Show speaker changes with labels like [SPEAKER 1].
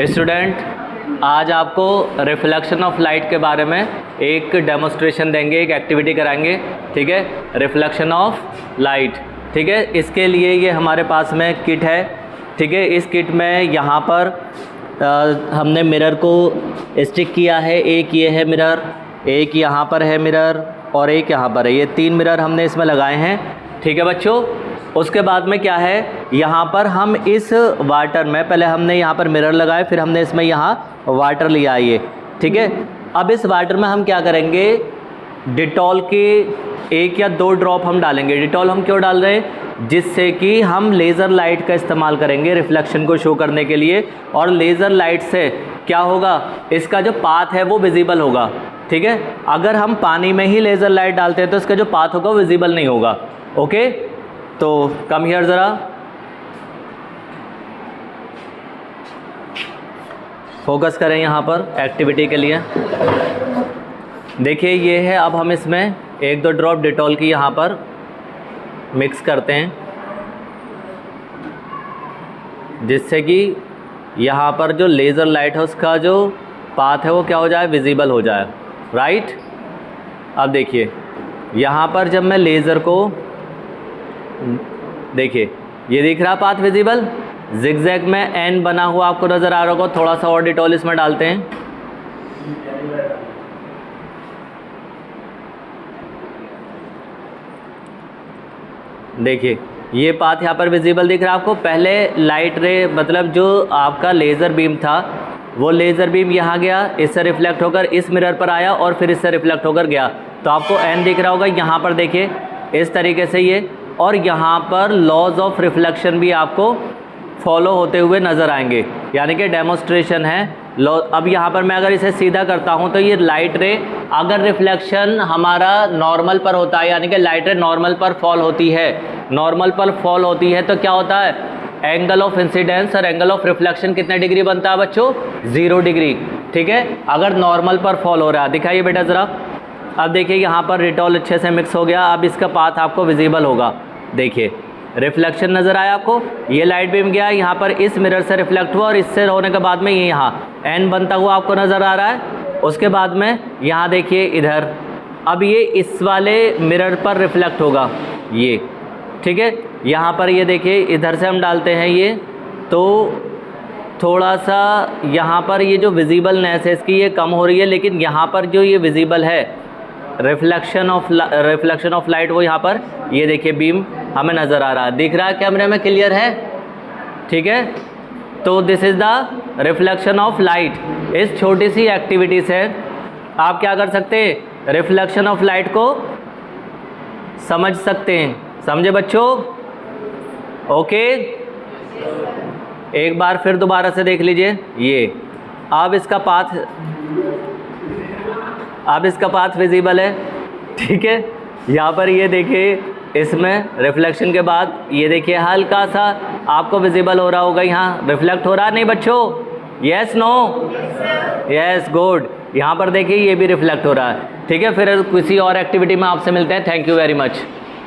[SPEAKER 1] Student, आज आपको reflection of light के बारे में एक डेमोस्ट्रेशन देंगे, एक एक्टिविटी कराएंगे। ठीक है, रिफ्लेक्शन ऑफ लाइट। ठीक है, इसके लिए ये हमारे पास में किट है। ठीक है, इस किट में यहाँ पर हमने मिरर को स्टिक किया है। एक ये है मिरर, एक यहाँ पर है मिरर और एक यहाँ पर है। ये 3 मिरर हमने इसमें लगाए हैं। ठीक है बच्चों, उसके बाद में क्या है, यहाँ पर हम इस वाटर में पहले हमने यहाँ पर मिरर लगाए, फिर हमने इसमें यहाँ वाटर लिया ये। ठीक है, अब इस वाटर में हम क्या करेंगे, डिटॉल के 1 या 2 ड्रॉप हम डालेंगे। डिटॉल हम क्यों डाल रहे हैं, जिससे कि हम लेज़र लाइट का इस्तेमाल करेंगे रिफ्लेक्शन को शो करने के लिए। और लेज़र लाइट से क्या होगा, इसका जो पाथ है वो विजिबल होगा। ठीक है, अगर हम पानी में ही लेज़र लाइट डालते हैं तो इसका जो पाथ होगा विजिबल नहीं होगा। ओके, तो कम हियर ज़रा, फोकस करें यहाँ पर एक्टिविटी के लिए। देखिए ये है, अब हम इसमें 1-2 ड्रॉप डिटॉल की यहाँ पर मिक्स करते हैं, जिससे कि यहाँ पर जो लेज़र लाइट है उसका जो पाथ है वो क्या हो जाए, विजिबल हो जाए। राइट, अब देखिए यहाँ पर जब मैं लेज़र को, देखिए ये दिख रहा पाथ विजिबल, जिगजैग में एन बना हुआ आपको नज़र आ रहा होगा। थोड़ा सा और डिटॉल इसमें डालते हैं। देखिए ये पाथ यहाँ पर विजिबल दिख रहा है आपको। पहले लाइट रे, मतलब जो आपका लेज़र बीम था वो लेज़र बीम यहाँ गया, इससे रिफ्लेक्ट होकर इस मिरर पर आया और फिर इससे रिफ्लेक्ट होकर गया। तो आपको एन दिख रहा होगा यहाँ पर। देखिए इस तरीके से ये, और यहाँ पर लॉज ऑफ रिफ्लेक्शन भी आपको फॉलो होते हुए नज़र आएंगे, यानी कि डेमोस्ट्रेशन है लॉ। अब यहाँ पर मैं अगर इसे सीधा करता हूँ तो ये लाइट रे, अगर रिफ्लेक्शन हमारा नॉर्मल पर होता है, यानी कि लाइट रे नॉर्मल पर फॉल होती है, नॉर्मल पर फॉल होती है तो क्या होता है, एंगल ऑफ इंसिडेंस और एंगल ऑफ रिफ्लेक्शन कितने डिग्री बनता है बच्चों, 0 डिग्री। ठीक है, अगर नॉर्मल पर फॉल हो रहा है। दिखाइए बेटा ज़रा। अब देखिए यहाँ पर डिटॉल अच्छे से मिक्स हो गया, अब इसका पाथ आपको विजिबल होगा। देखिए रिफ्लेक्शन नज़र आया आपको, ये लाइट बीम गया यहाँ पर, इस मिरर से रिफ्लेक्ट हुआ और इससे होने के बाद में ये यहाँ एन बनता हुआ आपको नज़र आ रहा है। उसके बाद में यहाँ देखिए इधर, अब ये इस वाले मिरर पर रिफ्लेक्ट होगा ये। ठीक है, यहाँ पर ये देखिए इधर से हम डालते हैं ये, तो थोड़ा सा यहाँ पर ये जो विजिबलनेस है इसकी ये कम हो रही है, लेकिन यहाँ पर जो ये विजिबल है रिफ्लेक्शन ऑफ लाइट वो यहाँ पर ये देखिए बीम हमें नज़र आ रहा है। दिख रहा है कैमरे में, क्लियर है। ठीक है, तो this is the reflection of light. इस छोटी सी एक्टिविटी से आप क्या कर सकते हैं, रिफ्लेक्शन ऑफ लाइट को समझ सकते हैं। समझे बच्चों? ओके, एक बार फिर दोबारा से देख लीजिए ये। अब इसका पाथ विजिबल है। ठीक है, यहाँ पर ये देखिए, इसमें रिफ्लेक्शन के बाद ये देखिए हल्का सा आपको विजिबल हो रहा होगा, यहाँ रिफ्लेक्ट हो रहा नहीं बच्चों? Yes no? Yes, good. यहाँ पर देखिए ये भी रिफ्लेक्ट हो रहा है। ठीक है, फिर किसी और एक्टिविटी में आपसे मिलते हैं। Thank you very much.